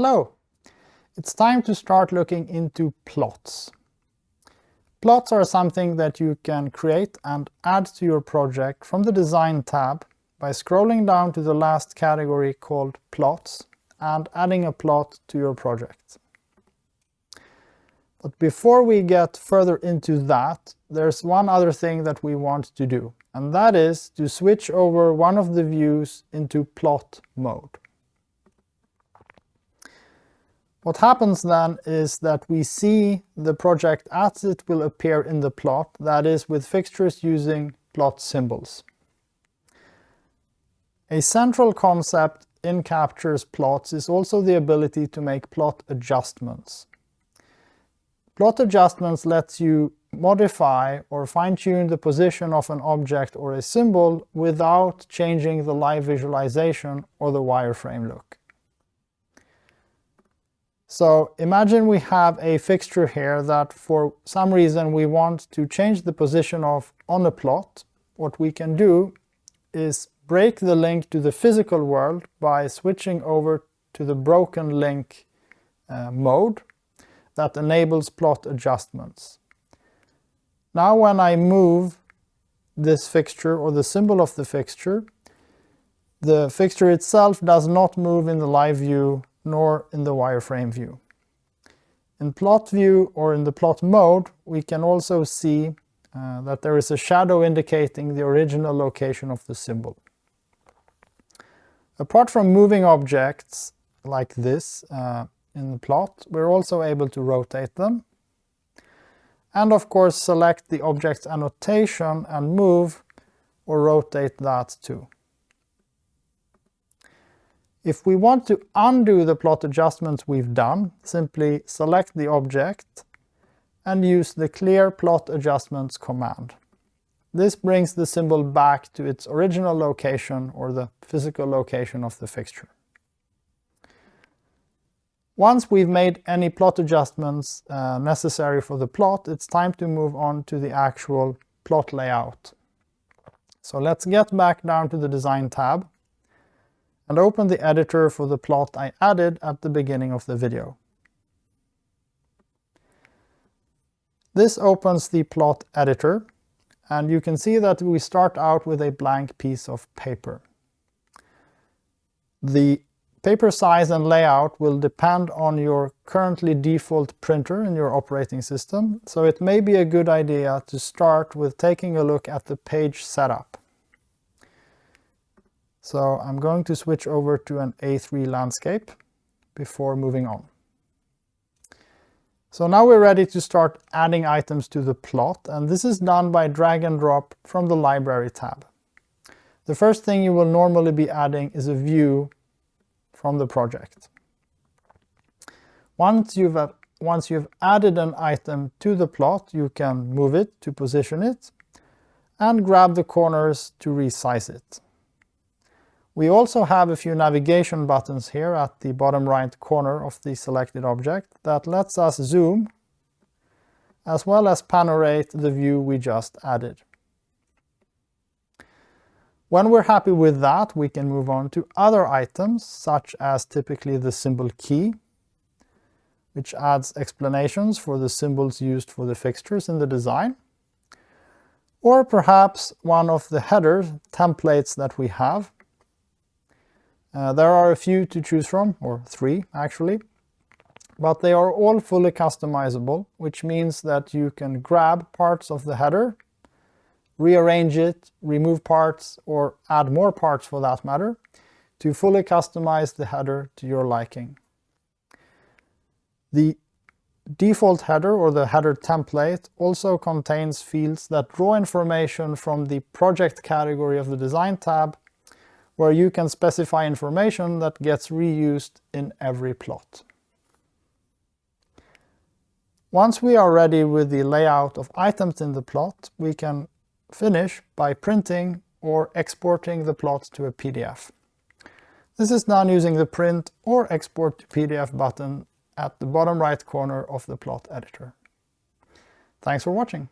Hello! It's time to start looking into plots. Plots are something that you can create and add to your project from the Design tab by scrolling down to the last category called Plots and adding a plot to your project. But before we get further into that, there's one other thing that we want to do, and that is to switch over one of the views into plot mode. What happens then is that we see the project as it will appear in the plot, that is with fixtures using plot symbols. A central concept in Capture's plots is also the ability to make plot adjustments. Plot adjustments lets you modify or fine-tune the position of an object or a symbol without changing the live visualization or the wireframe look. So imagine we have a fixture here that for some reason we want to change the position of on a plot. What we can do is break the link to the physical world by switching over to the broken link mode that enables plot adjustments. Now when I move this fixture or the symbol of the fixture itself does not move in the live view nor in the wireframe view. In plot view or in the plot mode, we can also see that there is a shadow indicating the original location of the symbol. Apart from moving objects like this in the plot, we're also able to rotate them. And of course select the object's annotation and move or rotate that too. If we want to undo the plot adjustments we've done, simply select the object and use the Clear Plot Adjustments command. This brings the symbol back to its original location or the physical location of the fixture. Once we've made any plot adjustments necessary for the plot, it's time to move on to the actual plot layout. So let's get back down to the Design tab and open the editor for the plot I added at the beginning of the video. This opens the plot editor, and you can see that we start out with a blank piece of paper. The paper size and layout will depend on your currently default printer in your operating system, so it may be a good idea to start with taking a look at the page setup. So I'm going to switch over to an A3 landscape before moving on. So now we're ready to start adding items to the plot, and this is done by drag and drop from the Library tab. The first thing you will normally be adding is a view from the project. Once you've added an item to the plot, you can move it to position it and grab the corners to resize it. We also have a few navigation buttons here at the bottom right corner of the selected object that lets us zoom as well as panorate the view we just added. When we're happy with that, we can move on to other items, such as typically the symbol key, which adds explanations for the symbols used for the fixtures in the design, or perhaps one of the header templates that we have. There are a few to choose from, or 3 actually, but they are all fully customizable, which means that you can grab parts of the header, rearrange it, remove parts, or add more parts for that matter, to fully customize the header to your liking. The default header or the header template also contains fields that draw information from the project category of the Design tab, where you can specify information that gets reused in every plot. Once we are ready with the layout of items in the plot, we can finish by printing or exporting the plot to a PDF. This is done using the Print or Export to PDF button at the bottom right corner of the plot editor. Thanks for watching.